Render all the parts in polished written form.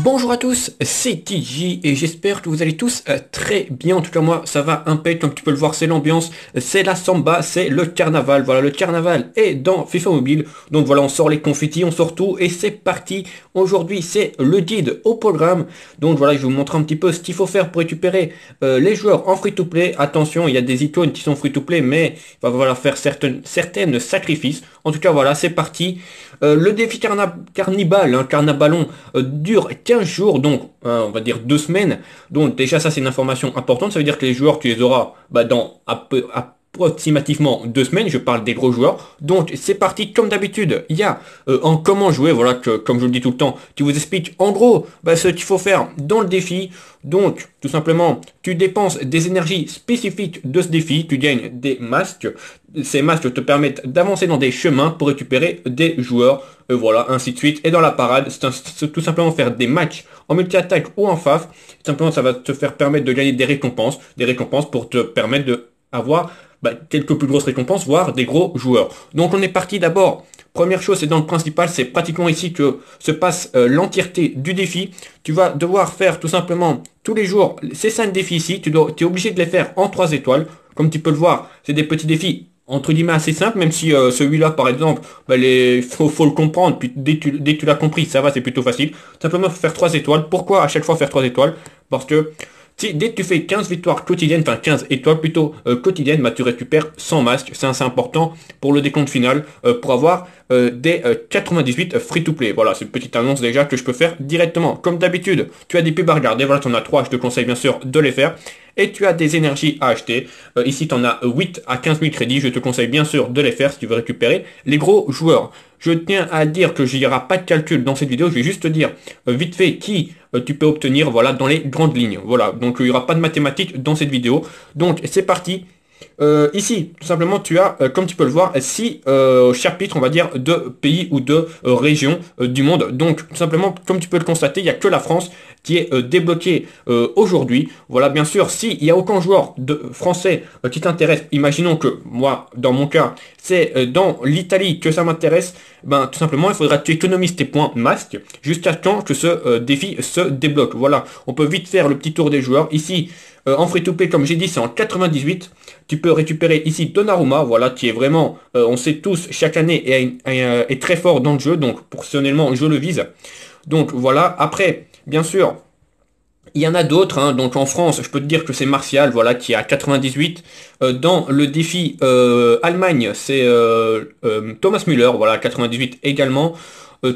Bonjour à tous, c'est TJ et j'espère que vous allez tous très bien. En tout cas moi ça va impec, comme tu peux le voir, c'est l'ambiance, c'est la samba, c'est le carnaval. Voilà, le carnaval est dans FIFA Mobile. Donc voilà, on sort les confettis, on sort tout et c'est parti. Aujourd'hui c'est le guide au programme. Donc voilà, je vais vous montrer un petit peu ce qu'il faut faire pour récupérer les joueurs en free-to-play. Attention, il y a des icônes qui sont free-to-play, mais il va falloir faire certaines sacrifices. En tout cas voilà, c'est parti. Le défi carnibal, carnabalon, dure 15 jours, donc on va dire 2 semaines. Donc déjà ça c'est une information importante, ça veut dire que les joueurs tu les auras dans approximativement 2 semaines, je parle des gros joueurs. Donc c'est parti comme d'habitude, il y a en comment jouer, voilà que comme je le dis tout le temps, tu vous explique en gros ce qu'il faut faire dans le défi. Donc tout simplement tu dépenses des énergies spécifiques de ce défi, tu gagnes des masques. Ces masques te permettent d'avancer dans des chemins pour récupérer des joueurs, voilà, ainsi de suite. Et dans la parade, c'est tout simplement faire des matchs en multi-attaque ou en FAF. Simplement, ça va te faire permettre de gagner des récompenses pour te permettre de avoir quelques plus grosses récompenses, voire des gros joueurs. Donc on est parti d'abord. Première chose, c'est dans le principal, c'est pratiquement ici que se passe l'entièreté du défi. Tu vas devoir faire tout simplement tous les jours ces 5 défis ici. Tu es obligé de les faire en 3 étoiles. Comme tu peux le voir, c'est des petits défis entre guillemets assez simple, même si celui-là par exemple, faut le comprendre, puis dès que tu l'as compris, ça va, c'est plutôt facile. Simplement faut faire 3 étoiles. Pourquoi à chaque fois faire 3 étoiles? Parce que si dès que tu fais 15 victoires quotidiennes, enfin 15 étoiles plutôt quotidiennes, tu récupères 100 masques. C'est assez important pour le décompte final, pour avoir des 98 free-to-play. Voilà, c'est une petite annonce déjà que je peux faire directement. Comme d'habitude, tu as des pubs à regarder, voilà, tu en as 3, je te conseille bien sûr de les faire. Et tu as des énergies à acheter. Ici, tu en as 8 à 15 000 crédits. Je te conseille bien sûr de les faire si tu veux récupérer les gros joueurs. Je tiens à dire que il n'y aura pas de calcul dans cette vidéo. Je vais juste te dire vite fait qui tu peux obtenir, voilà, dans les grandes lignes. Voilà, donc il n'y aura pas de mathématiques dans cette vidéo. Donc c'est parti. Ici, tout simplement, tu as, comme tu peux le voir, 6 chapitres, on va dire, de pays ou de régions du monde. Donc, tout simplement, comme tu peux le constater, il n'y a que la France qui est débloquée aujourd'hui. Voilà, bien sûr, s'il n'y a aucun joueur de français qui t'intéresse, imaginons que moi, dans mon cas, c'est dans l'Italie que ça m'intéresse, tout simplement, il faudra que tu économises tes points masques jusqu'à temps que ce défi se débloque. Voilà, on peut vite faire le petit tour des joueurs. Ici, en free-to-play, comme j'ai dit, c'est en 98. Tu peux récupérer ici Donnarumma, voilà, qui est vraiment, on sait tous, chaque année est très fort dans le jeu. Donc, personnellement, je le vise. Donc, voilà. Après, bien sûr, il y en a d'autres. Donc, en France, je peux te dire que c'est Martial, voilà, qui est à 98. Dans le défi Allemagne, c'est Thomas Müller, voilà, 98 également.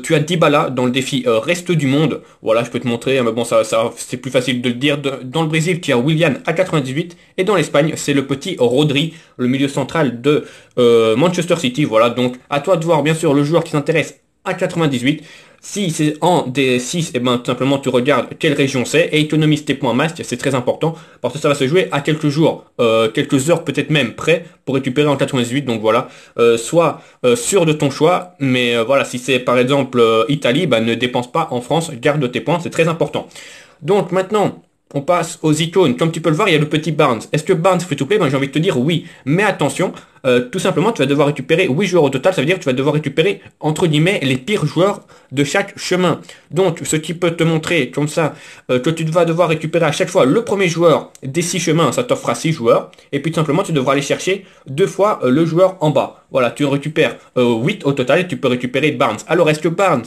Tu as Dybala dans le défi Reste du Monde. Voilà, je peux te montrer, mais bon, ça c'est plus facile de le dire. Dans le Brésil, tu as Willian à 98. Et dans l'Espagne, c'est le petit Rodri, le milieu central de Manchester City. Voilà, donc à toi de voir, bien sûr, le joueur qui s'intéresse à 98. Si c'est en D6, tout simplement tu regardes quelle région c'est et économise tes points masques, c'est très important parce que ça va se jouer à quelques jours, quelques heures peut-être même près pour récupérer en 98. Donc voilà, sois sûr de ton choix, mais voilà, si c'est par exemple Italie, ne dépense pas en France, garde tes points, c'est très important. Donc maintenant, on passe aux icônes. Comme tu peux le voir, il y a le petit Barnes. Est-ce que Barnes free-to-play? J'ai envie de te dire oui. Mais attention, tout simplement, tu vas devoir récupérer 8 joueurs au total. Ça veut dire que tu vas devoir récupérer, entre guillemets, les pires joueurs de chaque chemin. Donc, ce qui peut te montrer, comme ça, que tu vas devoir récupérer à chaque fois le premier joueur des 6 chemins. Ça t'offrira 6 joueurs. Et puis, tout simplement, tu devras aller chercher 2 fois le joueur en bas. Voilà, tu récupères 8 au total et tu peux récupérer Barnes. Alors, est-ce que Barnes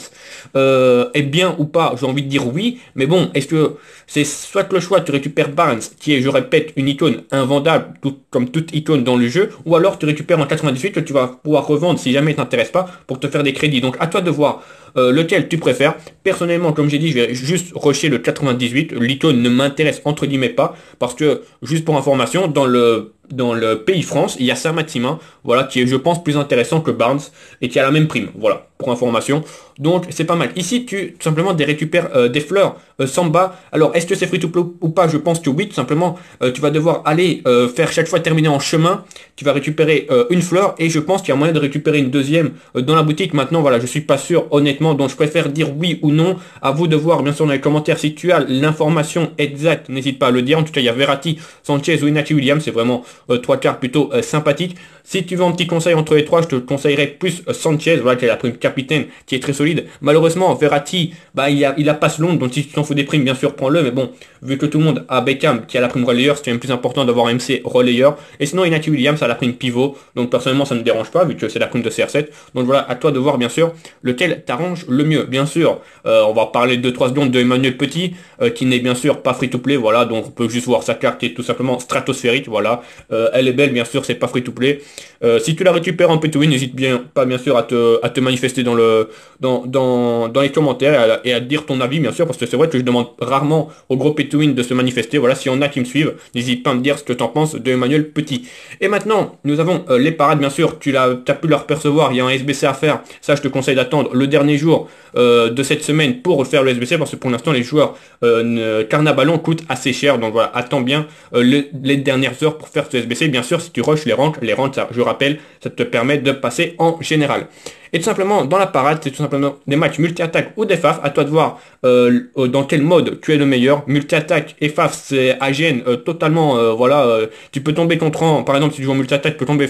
est bien ou pas? J'ai envie de dire oui. Mais bon, est-ce que c'est soit le choix, tu récupères Barnes, qui est, je répète, une icône invendable, comme toute icône dans le jeu, ou alors tu récupères en 98 que tu vas pouvoir revendre si jamais il t'intéresse pas pour te faire des crédits. Donc à toi de voir lequel tu préfères. Personnellement, comme j'ai dit, je vais juste rusher le 98. L'icône ne m'intéresse entre guillemets pas, parce que, juste pour information, dans le pays France, il y a Saint-Maximin, voilà, qui est, je pense, plus intéressant que Barnes, et qui a la même prime, voilà, pour information. Donc, c'est pas mal. Ici, tu, tout simplement, récupères des fleurs Samba. Alors, est-ce que c'est free-to-play ou pas? Je pense que oui, tout simplement, tu vas devoir aller faire chaque fois terminer en chemin, tu vas récupérer une fleur, et je pense qu'il y a moyen de récupérer une deuxième dans la boutique. Maintenant, voilà, je suis pas sûr, honnêtement, donc je préfère dire oui ou non. À vous de voir, bien sûr, dans les commentaires, si tu as l'information exacte, n'hésite pas à le dire. En tout cas, il y a Verratti, Sanchez ou Inaki Williams, c'est vraiment trois quarts plutôt sympathique. Si tu veux un petit conseil entre les trois, je te conseillerais plus Sanchez, voilà, qui est la prime capitaine, qui est très solide. Malheureusement, Verratti, bah, il a passe longue, donc si tu t'en fous des primes, bien sûr, prends-le, mais bon, vu que tout le monde a Beckham, qui a la prime relayeur, c'est même plus important d'avoir un MC relayeur. Et sinon, Inaki Williams a la prime pivot, donc personnellement, ça ne me dérange pas, vu que c'est la prime de CR7. Donc voilà, à toi de voir, bien sûr, lequel t'arrange le mieux. Bien sûr, on va parler de 3 secondes de Emmanuel Petit, qui n'est bien sûr pas free-to-play, voilà, donc on peut juste voir sa carte qui est tout simplement stratosphérique, voilà. Elle est belle, bien sûr, c'est pas free-to-play. Si tu la récupères en pay-to-win, n'hésite bien pas bien sûr à te manifester dans les commentaires et à dire ton avis bien sûr, parce que c'est vrai que je demande rarement aux gros pay-to-win de se manifester. Voilà, si on a qui me suivent, n'hésite pas à me dire ce que tu en penses de Emmanuel Petit. Et maintenant, nous avons les parades bien sûr, tu as pu leur percevoir, il y a un SBC à faire. Ça, je te conseille d'attendre le dernier jour de cette semaine pour faire le SBC, parce que pour l'instant les joueurs Carnaballon coûtent assez cher. Donc voilà, attends bien les dernières heures pour faire ce SBC. Bien sûr, si tu rushes les ranks, ça, je rappelle, ça te permet de passer en général. Et tout simplement, dans la parade, c'est tout simplement des matchs multi-attaque ou des FAF. À toi de voir dans quel mode tu es le meilleur. Multi-attaque et FAF, c'est AGN totalement, voilà. Tu peux tomber contre un, par exemple, si tu joues en multi-attaque, tu peux tomber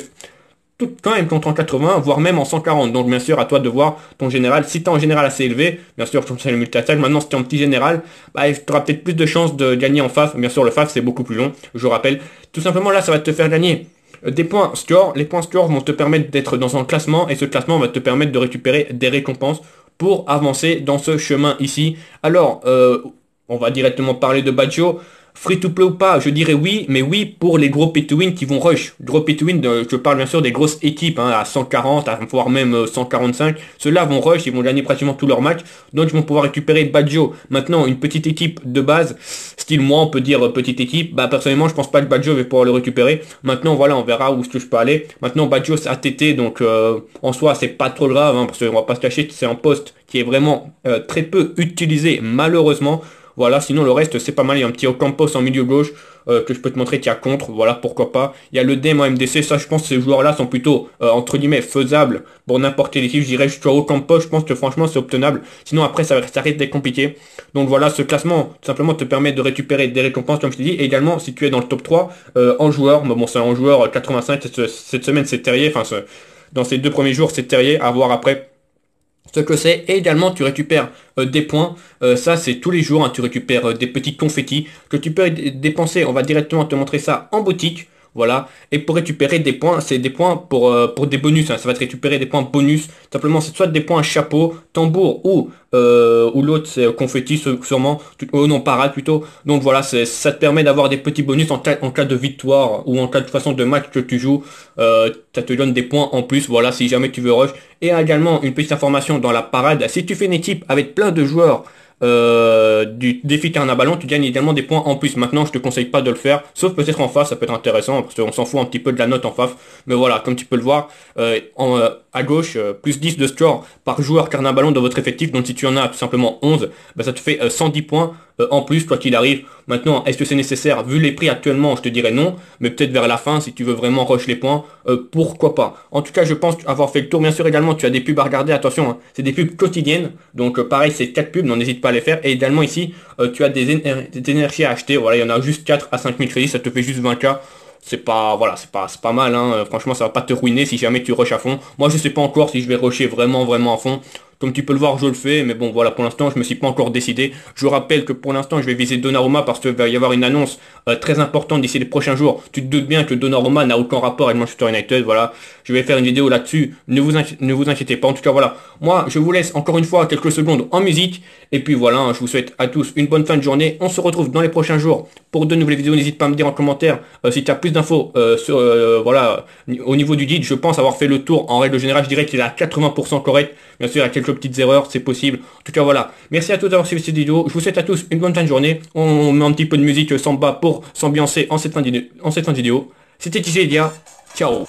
quand même contre en 80, voire même en 140. Donc bien sûr, à toi de voir ton général. Si tu es en général assez élevé, bien sûr, tu conseilles le multi-attaque. Maintenant, si tu es en petit général, bah, tu auras peut-être plus de chances de gagner en FAF. Bien sûr, le FAF, c'est beaucoup plus long, je rappelle. Tout simplement, là, ça va te faire gagner des points score. Les points score vont te permettre d'être dans un classement, et ce classement va te permettre de récupérer des récompenses pour avancer dans ce chemin ici. Alors, on va directement parler de Baggio. Free to play ou pas, je dirais oui, mais oui pour les gros pay to win qui vont rush. Gros pay to win, je parle bien sûr des grosses équipes, hein, à 140, voire même 145. Ceux-là vont rush, ils vont gagner pratiquement tous leurs matchs, donc ils vont pouvoir récupérer Baggio. Maintenant, une petite équipe de base, style moi, on peut dire petite équipe, bah personnellement, je pense pas que Baggio va pouvoir le récupérer. Maintenant, voilà, on verra où est-ce que je peux aller. Maintenant, Baggio, c'est ATT, donc en soi, c'est pas trop grave, hein, parce qu'on va pas se cacher, c'est un poste qui est vraiment très peu utilisé, malheureusement. Voilà, sinon le reste c'est pas mal. Il y a un petit Ocampos en milieu gauche que je peux te montrer qui a contre, voilà, pourquoi pas. Il y a le DM en MDC, ça je pense que ces joueurs-là sont plutôt entre guillemets faisables pour n'importe quelle équipe. Je dirais jusqu'à Ocampos, je pense que franchement c'est obtenable. Sinon après ça risque d'être compliqué. Donc voilà, ce classement tout simplement te permet de récupérer des récompenses comme je t'ai dit. Et également si tu es dans le top 3 en joueur, mais bon c'est en joueur 85, cette semaine c'est Terrier, enfin dans ces 2 premiers jours c'est Terrier, à voir après ce que c'est. Et également tu récupères des points, ça c'est tous les jours, hein, tu récupères des petits confettis que tu peux dépenser. On va directement te montrer ça en boutique. Voilà, et pour récupérer des points, c'est des points pour des bonus, hein. Ça va te récupérer des points bonus. Simplement, c'est soit des points chapeau, tambour ou l'autre c'est confetti sûrement, non parade plutôt. Donc voilà, ça te permet d'avoir des petits bonus en cas de victoire ou en cas de façon de match que tu joues. Ça te donne des points en plus, voilà, si jamais tu veux rush. Et également une petite information dans la parade, si tu fais une équipe avec plein de joueurs du défi Carnaballon, tu gagnes également des points en plus. Maintenant, je te conseille pas de le faire, sauf peut-être en FAF, ça peut être intéressant, parce qu'on s'en fout un petit peu de la note en FAF. Mais voilà, comme tu peux le voir, à gauche, plus 10 de score par joueur Carnaballon de votre effectif. Donc si tu en as tout simplement 11, bah, ça te fait 110 points en plus, quoi qu'il arrive. Maintenant, est-ce que c'est nécessaire? Vu les prix actuellement, je te dirais non, mais peut-être vers la fin, si tu veux vraiment rush les points, pourquoi pas. En tout cas, je pense avoir fait le tour. Bien sûr, également, tu as des pubs à regarder, attention, hein, c'est des pubs quotidiennes, donc pareil, c'est 4 pubs, n'hésite pas à les faire. Et également ici, tu as des énergies à acheter, voilà, il y en a juste 4 à 5000 crédits, ça te fait juste 20K. C'est pas, voilà, c'est pas mal, hein. Franchement, ça va pas te ruiner si jamais tu rushes à fond. Moi, je sais pas encore si je vais rusher vraiment à fond. Comme tu peux le voir, je le fais, mais bon, voilà, pour l'instant, je me suis pas encore décidé. Je rappelle que pour l'instant, je vais viser Donnarumma parce qu'il va y avoir une annonce très importante d'ici les prochains jours. Tu te doutes bien que Donnarumma n'a aucun rapport avec Manchester United, voilà. Je vais faire une vidéo là-dessus. Ne vous inquiétez pas. En tout cas, voilà. Moi, je vous laisse encore une fois quelques secondes en musique. Et puis voilà, hein, je vous souhaite à tous une bonne fin de journée. On se retrouve dans les prochains jours pour de nouvelles vidéos. N'hésite pas à me dire en commentaire si tu as plus d'infos sur, voilà, au niveau du guide. Je pense avoir fait le tour. En règle générale, je dirais qu'il est à 80% correct. Bien sûr, il y a quelques petites erreurs, c'est possible. En tout cas, voilà. Merci à tous d'avoir suivi cette vidéo. Je vous souhaite à tous une bonne fin de journée. On met un petit peu de musique samba pour s'ambiancer en cette fin de vidéo. C'était TJ Elia. Ciao.